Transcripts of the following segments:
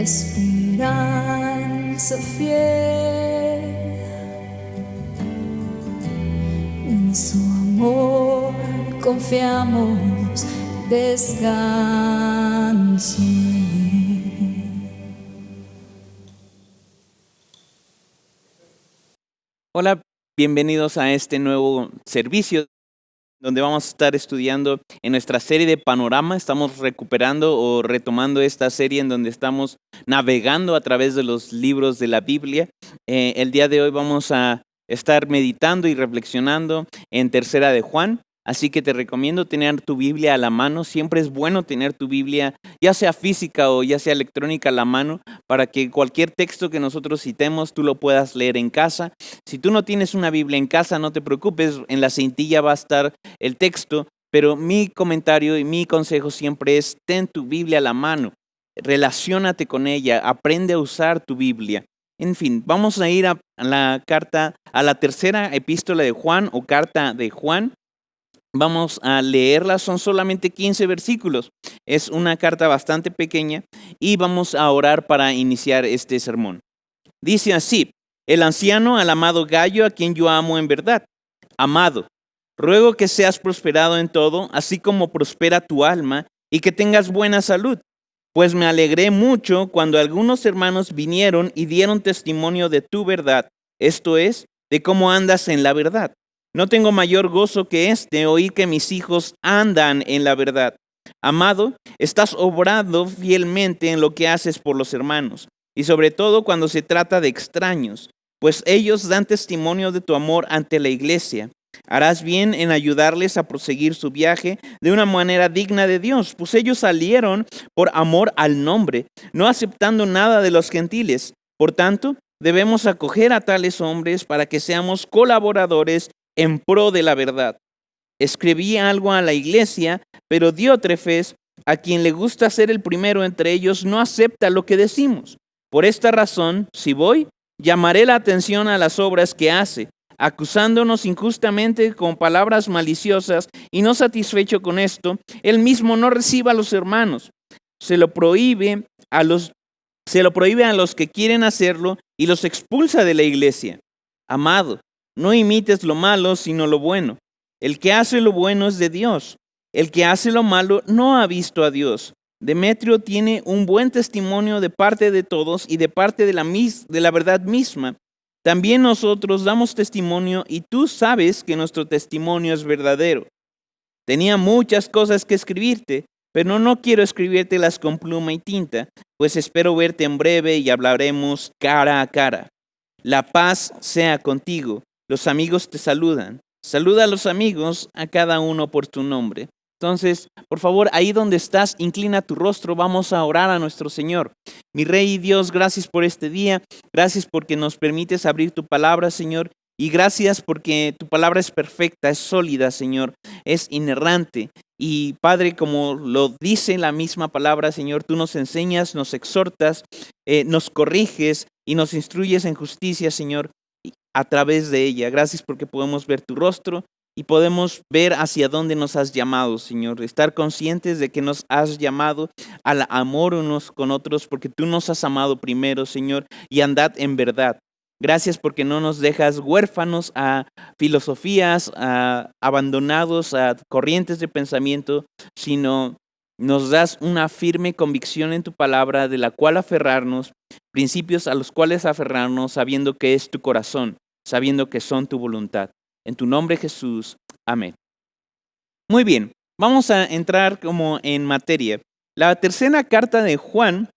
esperanza fiel. En su amor confiamos, descanso en él. Hola, bienvenidos a este nuevo servicio donde vamos a estar estudiando en nuestra serie de Panorama. Estamos recuperando o retomando esta serie en donde estamos navegando a través de los libros de la Biblia. El día de hoy vamos a estar meditando y reflexionando en Tercera de Juan. Así que te recomiendo tener tu Biblia a la mano. Siempre es bueno tener tu Biblia, ya sea física o ya sea electrónica, a la mano, para que cualquier texto que nosotros citemos tú lo puedas leer en casa. Si tú no tienes una Biblia en casa, no te preocupes, en la cintilla va a estar el texto, pero mi comentario y mi consejo siempre es: ten tu Biblia a la mano, relaciónate con ella, aprende a usar tu Biblia. En fin, vamos a ir a la tercera epístola de Juan o carta de Juan. Vamos a leerla, son solamente 15 versículos. Es una carta bastante pequeña y vamos a orar para iniciar este sermón. Dice así: el anciano al amado Gayo, a quien yo amo en verdad. Amado, ruego que seas prosperado en todo, así como prospera tu alma, y que tengas buena salud. Pues me alegré mucho cuando algunos hermanos vinieron y dieron testimonio de tu verdad, esto es, de cómo andas en la verdad. No tengo mayor gozo que oír que mis hijos andan en la verdad. Amado, estás obrando fielmente en lo que haces por los hermanos, y sobre todo cuando se trata de extraños, pues ellos dan testimonio de tu amor ante la iglesia. Harás bien en ayudarles a proseguir su viaje de una manera digna de Dios, pues ellos salieron por amor al nombre, no aceptando nada de los gentiles. Por tanto, debemos acoger a tales hombres para que seamos colaboradores en pro de la verdad. Escribí algo a la iglesia, pero Diótrefes, a quien le gusta ser el primero entre ellos, no acepta lo que decimos. Por esta razón, si voy, llamaré la atención a las obras que hace, acusándonos injustamente con palabras maliciosas, y no satisfecho con esto, él mismo no reciba a los hermanos. Se lo prohíbe a los que quieren hacerlo y los expulsa de la iglesia. Amado, no imites lo malo, sino lo bueno. El que hace lo bueno es de Dios. El que hace lo malo no ha visto a Dios. Demetrio tiene un buen testimonio de parte de todos y de parte de la verdad misma. También nosotros damos testimonio y tú sabes que nuestro testimonio es verdadero. Tenía muchas cosas que escribirte, pero no quiero escribírtelas con pluma y tinta, pues espero verte en breve y hablaremos cara a cara. La paz sea contigo. Los amigos te saludan. Saluda a los amigos, a cada uno por tu nombre. Entonces, por favor, ahí donde estás, inclina tu rostro, vamos a orar a nuestro Señor. Mi Rey y Dios, gracias por este día, gracias porque nos permites abrir tu palabra, Señor, y gracias porque tu palabra es perfecta, es sólida, Señor, es inerrante. Y Padre, como lo dice la misma palabra, Señor, tú nos enseñas, nos exhortas, nos corriges y nos instruyes en justicia, Señor, a través de ella. Gracias porque podemos ver tu rostro y podemos ver hacia dónde nos has llamado, Señor. Estar conscientes de que nos has llamado al amor unos con otros, porque tú nos has amado primero, Señor, y andad en verdad. Gracias porque no nos dejas huérfanos a filosofías, abandonados a corrientes de pensamiento, sino nos das una firme convicción en tu palabra de la cual aferrarnos, principios a los cuales aferrarnos, sabiendo que es tu corazón, sabiendo que son tu voluntad. En tu nombre, Jesús. Amén. Muy bien, vamos a entrar como en materia. La tercera carta de Juan,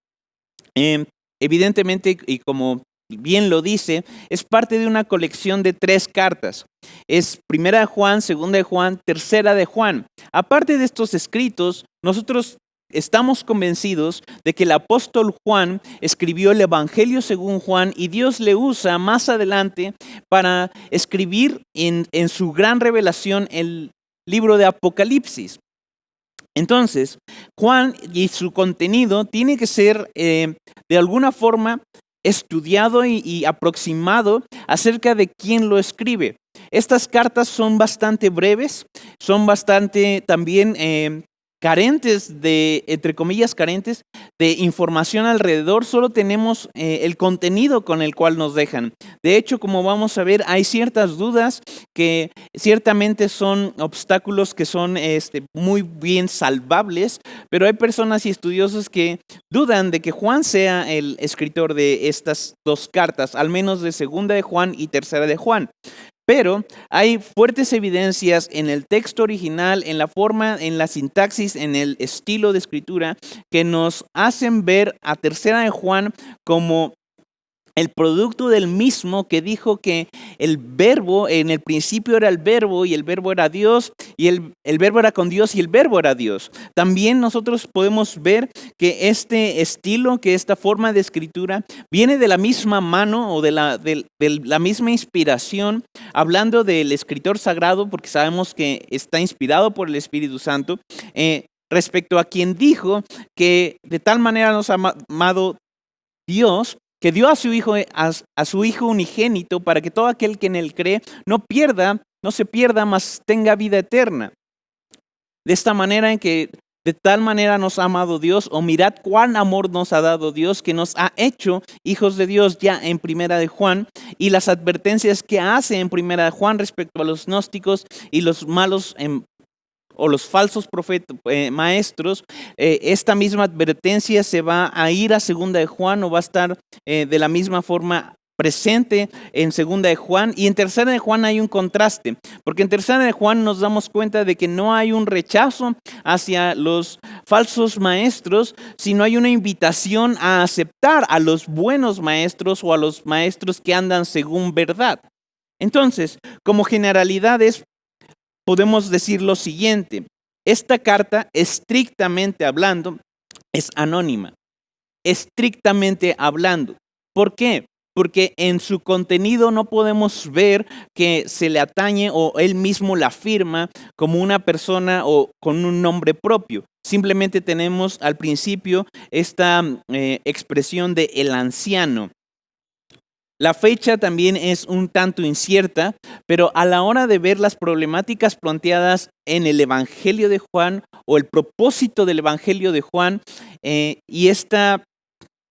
evidentemente, y como bien lo dice, es parte de una colección de 3 cartas. Es primera de Juan, segunda de Juan, tercera de Juan. Aparte de estos escritos, nosotros estamos convencidos de que el apóstol Juan escribió el Evangelio según Juan y Dios le usa más adelante para escribir en su gran revelación el libro de Apocalipsis. Entonces, Juan y su contenido tiene que ser de alguna forma estudiado y aproximado acerca de quién lo escribe. Estas cartas son bastante breves, son bastante también carentes de, entre comillas, carentes de información alrededor, solo tenemos el contenido con el cual nos dejan. De hecho, como vamos a ver, hay ciertas dudas que ciertamente son obstáculos que son muy bien salvables, pero hay personas y estudiosos que dudan de que Juan sea el escritor de estas dos cartas, al menos de Segunda de Juan y Tercera de Juan. Pero hay fuertes evidencias en el texto original, en la forma, en la sintaxis, en el estilo de escritura, que nos hacen ver a Tercera de Juan como el producto del mismo, que dijo que el verbo, en el principio era el verbo y el verbo era Dios y el verbo era con Dios y el verbo era Dios. También nosotros podemos ver que este estilo, que esta forma de escritura viene de la misma mano o de la misma inspiración, hablando del escritor sagrado, porque sabemos que está inspirado por el Espíritu Santo, respecto a quien dijo que de tal manera nos ha amado Dios, que dio a su hijo unigénito, para que todo aquel que en él cree no se pierda, mas tenga vida eterna. De esta manera en que de tal manera nos ha amado Dios, o mirad cuán amor nos ha dado Dios, que nos ha hecho hijos de Dios, ya en Primera de Juan, y las advertencias que hace en Primera de Juan respecto a los gnósticos y los malos o los falsos profetas, maestros. Esta misma advertencia se va a ir a Segunda de Juan, o va a estar de la misma forma presente en Segunda de Juan. Y en Tercera de Juan hay un contraste, porque en Tercera de Juan nos damos cuenta de que no hay un rechazo hacia los falsos maestros, sino hay una invitación a aceptar a los buenos maestros, o a los maestros que andan según verdad. Entonces, como generalidades, podemos decir lo siguiente: esta carta, estrictamente hablando, es anónima. Estrictamente hablando. ¿Por qué? Porque en su contenido no podemos ver que se le atañe o él mismo la firma como una persona o con un nombre propio. Simplemente tenemos al principio esta expresión de el anciano. La fecha también es un tanto incierta, pero a la hora de ver las problemáticas planteadas en el Evangelio de Juan, o el propósito del Evangelio de Juan, y esta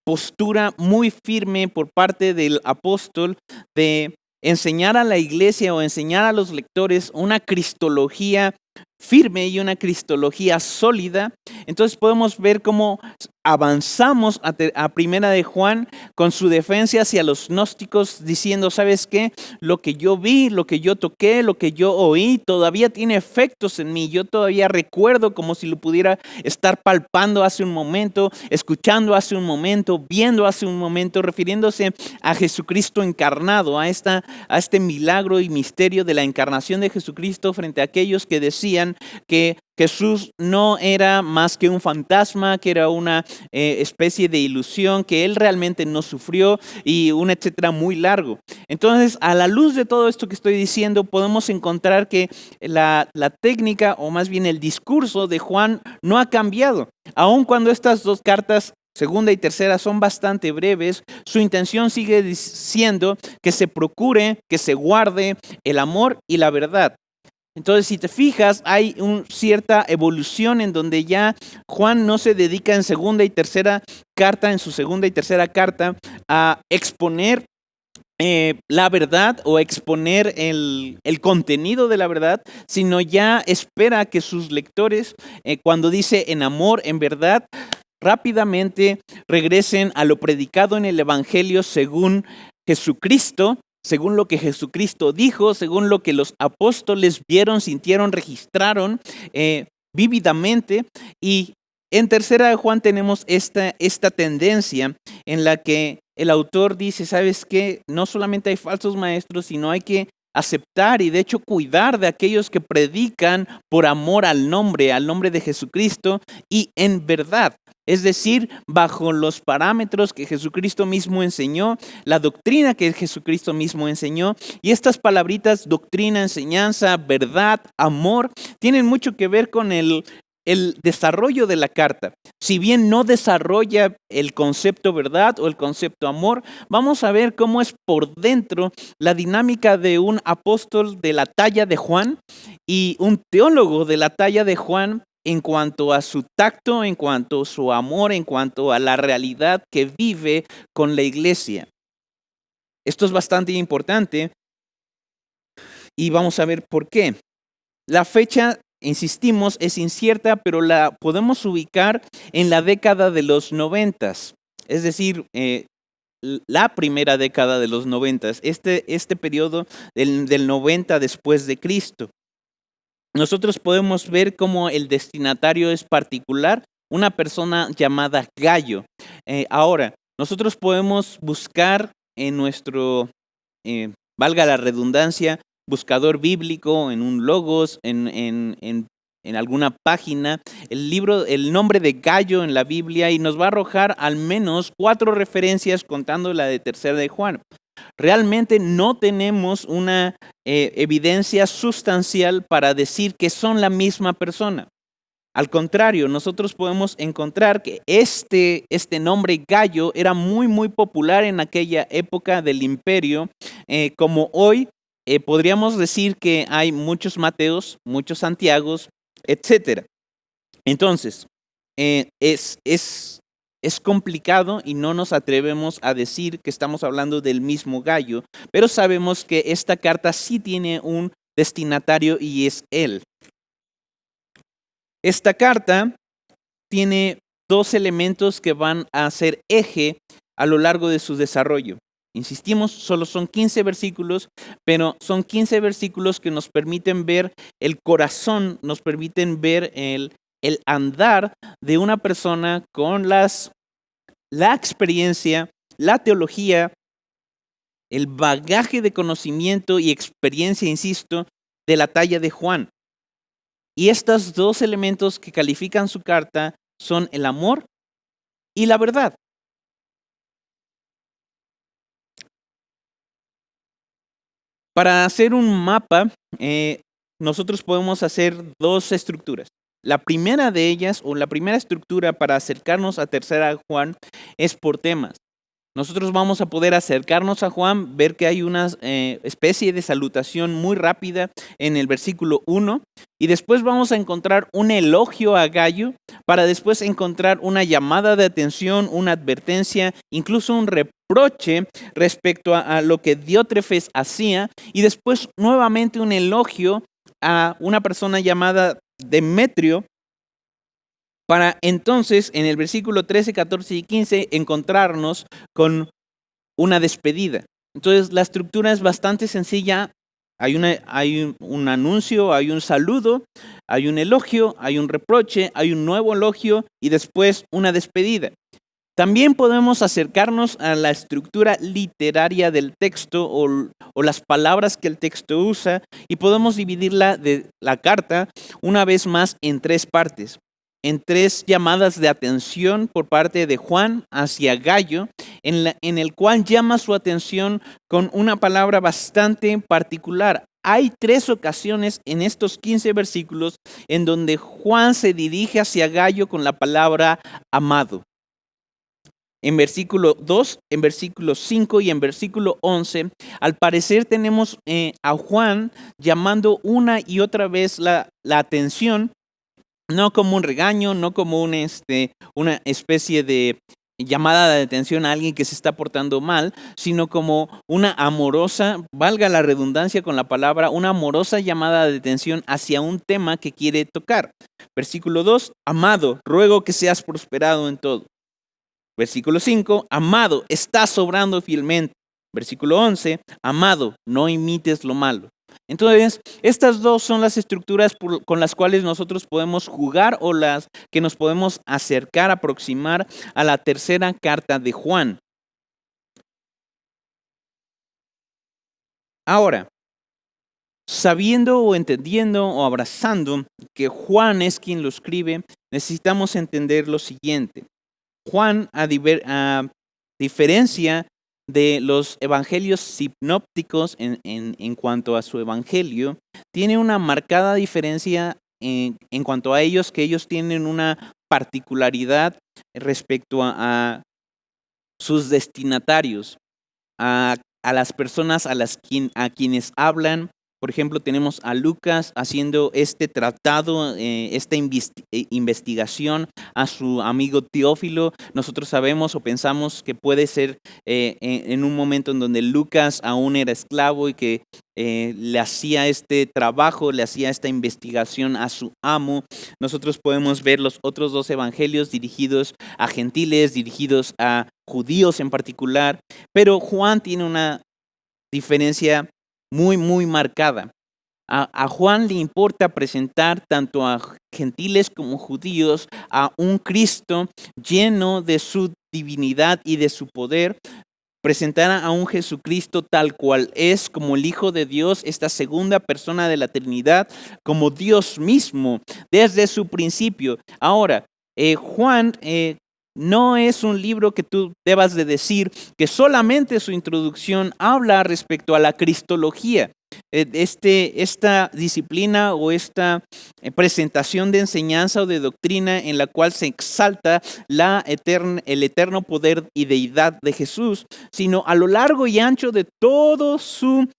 postura muy firme por parte del apóstol de enseñar a la iglesia o enseñar a los lectores una cristología firme y una cristología sólida, entonces podemos ver cómo avanzamos a Primera de Juan con su defensa hacia los gnósticos, diciendo: ¿sabes qué? Lo que yo vi, lo que yo toqué, lo que yo oí, todavía tiene efectos en mí. Yo todavía recuerdo como si lo pudiera estar palpando hace un momento, escuchando hace un momento, viendo hace un momento, refiriéndose a Jesucristo encarnado, a este milagro y misterio de la encarnación de Jesucristo frente a aquellos que decían que Jesús no era más que un fantasma, que era una especie de ilusión, que él realmente no sufrió, y un etcétera muy largo. Entonces, a la luz de todo esto que estoy diciendo, podemos encontrar que la técnica, o más bien el discurso de Juan, no ha cambiado. Aun cuando estas dos cartas, Segunda y Tercera, son bastante breves, su intención sigue siendo que se procure, que se guarde el amor y la verdad. Entonces, si te fijas, hay cierta evolución en donde ya Juan no se dedica en segunda y tercera carta, en su segunda y tercera carta, a exponer la verdad o exponer el contenido de la verdad, sino ya espera que sus lectores, cuando dice en amor, en verdad, rápidamente regresen a lo predicado en el Evangelio según Jesucristo, según lo que Jesucristo dijo, según lo que los apóstoles vieron, sintieron, registraron vívidamente. Y en Tercera de Juan tenemos esta tendencia en la que el autor dice: ¿sabes qué? No solamente hay falsos maestros, sino hay que aceptar y de hecho cuidar de aquellos que predican por amor al nombre de Jesucristo y en verdad. Es decir, bajo los parámetros que Jesucristo mismo enseñó, la doctrina que Jesucristo mismo enseñó. Y estas palabritas, doctrina, enseñanza, verdad, amor, tienen mucho que ver con el desarrollo de la carta. Si bien no desarrolla el concepto verdad o el concepto amor, vamos a ver cómo es por dentro la dinámica de un apóstol de la talla de Juan y un teólogo de la talla de Juan, en cuanto a su tacto, en cuanto a su amor, en cuanto a la realidad que vive con la iglesia. Esto es bastante importante y vamos a ver por qué. La fecha, insistimos, es incierta, pero la podemos ubicar en la década de los 90, es decir, la primera década de los 90, este periodo del 90 después de Cristo. Nosotros podemos ver cómo el destinatario es particular, una persona llamada Gallo. Ahora, nosotros podemos buscar en nuestro, valga la redundancia, buscador bíblico, en un logos, en alguna página, el nombre de Gallo en la Biblia y nos va a arrojar al menos 4 referencias contando la de Tercera de Juan. Realmente no tenemos una evidencia sustancial para decir que son la misma persona. Al contrario, nosotros podemos encontrar que este nombre Gallo era muy, muy popular en aquella época del imperio, como hoy podríamos decir que hay muchos Mateos, muchos Santiagos, etc. Entonces, es complicado y no nos atrevemos a decir que estamos hablando del mismo Gallo, pero sabemos que esta carta sí tiene un destinatario y es él. Esta carta tiene 2 elementos que van a ser eje a lo largo de su desarrollo. Insistimos, solo son 15 versículos, pero son 15 versículos que nos permiten ver el corazón, nos permiten ver el andar de una persona con la experiencia, la teología, el bagaje de conocimiento y experiencia, insisto, de la talla de Juan. Y estos 2 elementos que califican su carta son el amor y la verdad. Para hacer un mapa, nosotros podemos hacer 2 estructuras. La primera de ellas, o la primera estructura para acercarnos a Tercera de Juan, es por temas. Nosotros vamos a poder acercarnos a Juan, ver que hay una especie de salutación muy rápida en el versículo 1, y después vamos a encontrar un elogio a Gallo, para después encontrar una llamada de atención, una advertencia, incluso un reproche respecto a lo que Diótrefes hacía, y después nuevamente un elogio a una persona llamada Demetrio, para entonces en el versículo 13, 14 y 15 encontrarnos con una despedida. Entonces la estructura es bastante sencilla. Hay un anuncio, hay un saludo, hay un elogio, hay un reproche, hay un nuevo elogio y después una despedida. También podemos acercarnos a la estructura literaria del texto o las palabras que el texto usa y podemos dividirla de la carta una vez más en 3 partes. En 3 llamadas de atención por parte de Juan hacia Gallo, en el cual llama su atención con una palabra bastante particular. Hay 3 ocasiones en estos 15 versículos en donde Juan se dirige hacia Gallo con la palabra amado. En versículo 2, en versículo 5 y en versículo 11, al parecer tenemos a Juan llamando una y otra vez la atención, no como un regaño, no como una especie de llamada de atención a alguien que se está portando mal, sino como una amorosa, valga la redundancia con la palabra, una amorosa llamada de atención hacia un tema que quiere tocar. Versículo 2, amado, ruego que seas prosperado en todo. Versículo 5, amado, estás obrando fielmente. Versículo 11, amado, no imites lo malo. Entonces, estas 2 son las estructuras con las cuales nosotros podemos jugar o las que nos podemos acercar, aproximar a la tercera carta de Juan. Ahora, sabiendo o entendiendo o abrazando que Juan es quien lo escribe, necesitamos entender lo siguiente. Juan, a diferencia de los evangelios sinópticos en cuanto a su evangelio, tiene una marcada diferencia en cuanto a ellos, que ellos tienen una particularidad respecto a sus destinatarios, a las personas a quienes hablan, Por ejemplo, tenemos a Lucas haciendo este tratado, esta investigación a su amigo Teófilo. Nosotros sabemos o pensamos que puede ser en un momento en donde Lucas aún era esclavo y que le hacía este trabajo, le hacía esta investigación a su amo. Nosotros podemos ver los otros 2 evangelios dirigidos a gentiles, dirigidos a judíos en particular, pero Juan tiene una diferencia muy, muy marcada. A Juan le importa presentar tanto a gentiles como judíos a un Cristo lleno de su divinidad y de su poder, presentar a un Jesucristo tal cual es, como el Hijo de Dios, esta segunda persona de la Trinidad, como Dios mismo, desde su principio. Ahora, Juan no es un libro que tú debas de decir que solamente su introducción habla respecto a la cristología. Esta disciplina o esta presentación de enseñanza o de doctrina en la cual se exalta el eterno poder y deidad de Jesús, sino a lo largo y ancho de todo su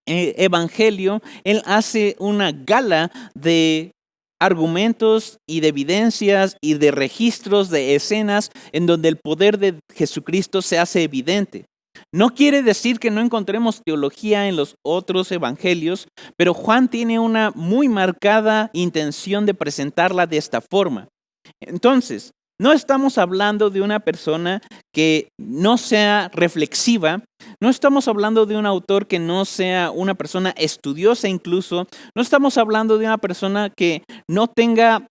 evangelio, él hace una gala de argumentos y de evidencias y de registros de escenas en donde el poder de Jesucristo se hace evidente. No quiere decir que no encontremos teología en los otros evangelios, pero Juan tiene una muy marcada intención de presentarla de esta forma. Entonces, no estamos hablando de una persona que no sea reflexiva, no estamos hablando de un autor que no sea una persona estudiosa incluso, no estamos hablando de una persona que no tenga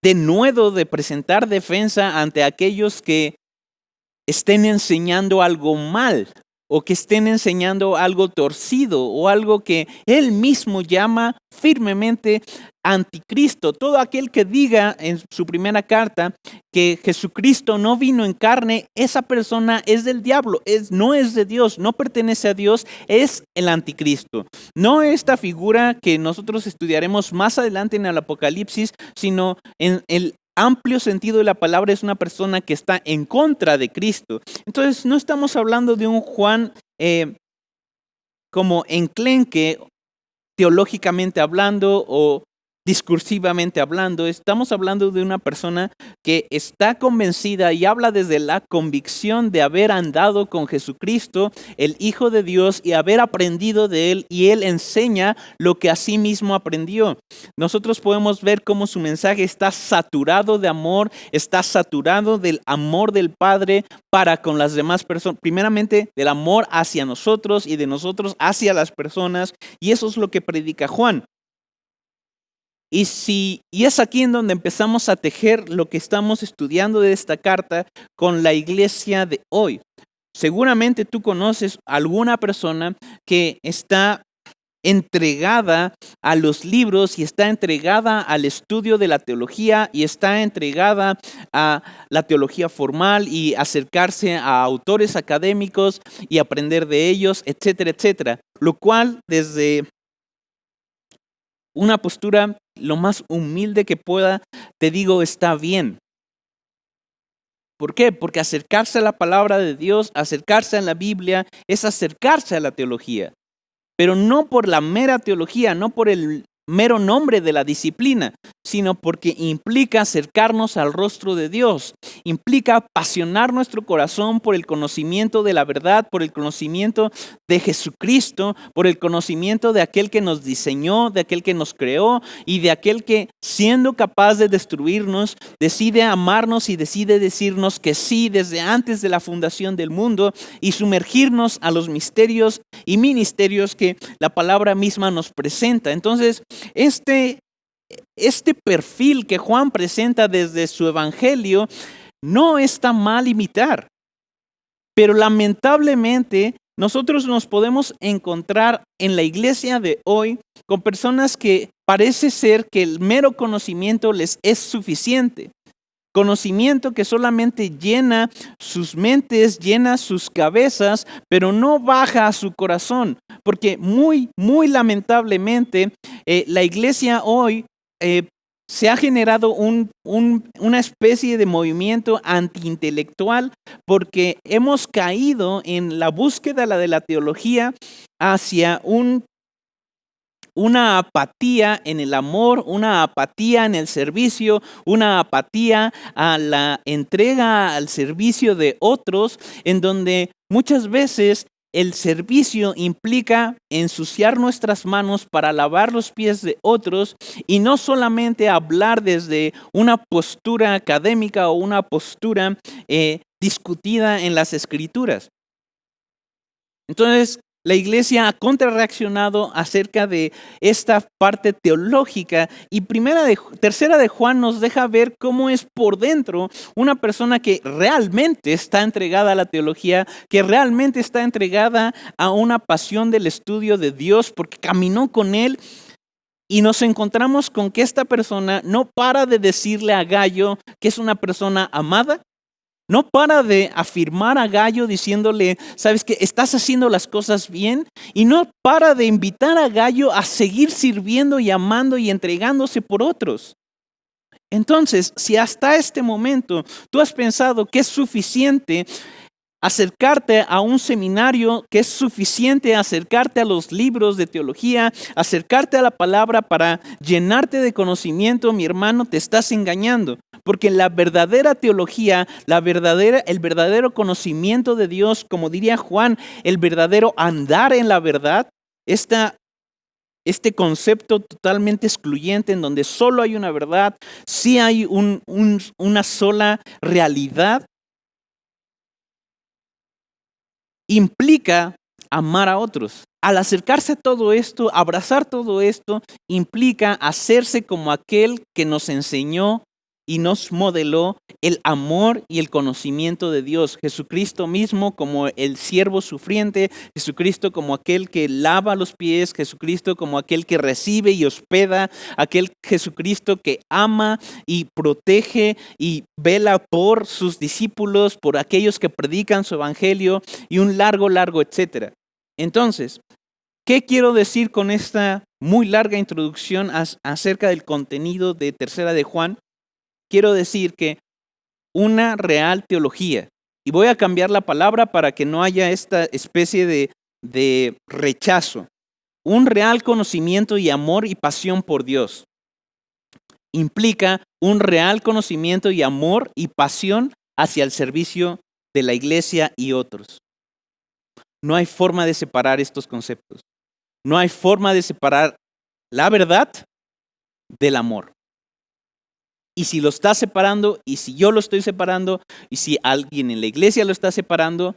denuedo de presentar defensa ante aquellos que estén enseñando algo mal o que estén enseñando algo torcido o algo que él mismo llama firmemente anticristo. Todo aquel que diga en su primera carta que Jesucristo no vino en carne, esa persona es del diablo, no es de Dios, no pertenece a Dios, es el anticristo. No esta figura que nosotros estudiaremos más adelante en el Apocalipsis, sino en el amplio sentido de la palabra, es una persona que está en contra de Cristo. Entonces no estamos hablando de un Juan como enclenque teológicamente hablando o discursivamente hablando. Estamos hablando de una persona que está convencida y habla desde la convicción de haber andado con Jesucristo, el Hijo de Dios, y haber aprendido de él, y él enseña lo que a sí mismo aprendió. Nosotros podemos ver cómo su mensaje está saturado de amor, está saturado del amor del Padre para con las demás personas, primeramente del amor hacia nosotros y de nosotros hacia las personas, y eso es lo que predica Juan. Y es aquí en donde empezamos a tejer lo que estamos estudiando de esta carta con la iglesia de hoy. Seguramente tú conoces a alguna persona que está entregada a los libros y está entregada al estudio de la teología y está entregada a la teología formal y acercarse a autores académicos y aprender de ellos, etcétera, etcétera. Lo cual desde una postura lo más humilde que pueda, te digo, está bien. ¿Por qué? Porque acercarse a la palabra de Dios, acercarse a la Biblia, es acercarse a la teología. Pero no por la mera teología, no por el mero nombre de la disciplina, sino porque implica acercarnos al rostro de Dios, implica apasionar nuestro corazón por el conocimiento de la verdad, por el conocimiento de Jesucristo, por el conocimiento de aquel que nos diseñó, de aquel que nos creó y de aquel que, siendo capaz de destruirnos, decide amarnos y decide decirnos que sí desde antes de la fundación del mundo y sumergirnos a los misterios y ministerios que la palabra misma nos presenta. Entonces, este perfil que Juan presenta desde su evangelio no está mal imitar, pero lamentablemente nosotros nos podemos encontrar en la iglesia de hoy con personas que parece ser que el mero conocimiento les es suficiente. Conocimiento que solamente llena sus mentes, llena sus cabezas, pero no baja a su corazón. Porque muy, muy lamentablemente la iglesia hoy se ha generado una especie de movimiento antiintelectual porque hemos caído en la búsqueda de la teología hacia un una apatía en el amor, una apatía en el servicio, una apatía a la entrega al servicio de otros, en donde muchas veces el servicio implica ensuciar nuestras manos para lavar los pies de otros y no solamente hablar desde una postura académica o una postura discutida en las escrituras. Entonces, la iglesia ha contrarreaccionado acerca de esta parte teológica y tercera de Juan nos deja ver cómo es por dentro una persona que realmente está entregada a la teología, que realmente está entregada a una pasión del estudio de Dios porque caminó con Él. Y nos encontramos con que esta persona no para de decirle a Gayo que es una persona amada. No para de afirmar a Gayo diciéndole, sabes que estás haciendo las cosas bien, y no para de invitar a Gayo a seguir sirviendo y amando y entregándose por otros. Entonces, si hasta este momento tú has pensado que es suficiente acercarte a un seminario, que es suficiente acercarte a los libros de teología, acercarte a la palabra para llenarte de conocimiento, mi hermano, te estás engañando. Porque la verdadera teología, el verdadero conocimiento de Dios, como diría Juan, el verdadero andar en la verdad, este concepto totalmente excluyente en donde solo hay una verdad, sí hay una sola realidad, implica amar a otros. Al acercarse a todo esto, abrazar todo esto, implica hacerse como aquel que nos enseñó y nos modeló el amor y el conocimiento de Dios. Jesucristo mismo como el siervo sufriente, Jesucristo como aquel que lava los pies, Jesucristo como aquel que recibe y hospeda, aquel Jesucristo que ama y protege y vela por sus discípulos, por aquellos que predican su evangelio y un largo, etcétera. Entonces, ¿qué quiero decir con esta muy larga introducción acerca del contenido de Tercera de Juan? Quiero decir que una real teología, y voy a cambiar la palabra para que no haya esta especie de rechazo, un real conocimiento y amor y pasión por Dios, implica un real conocimiento y amor y pasión hacia el servicio de la iglesia y otros. No hay forma de separar estos conceptos. No hay forma de separar la verdad del amor. Y si lo está separando, y si yo lo estoy separando, y si alguien en la iglesia lo está separando,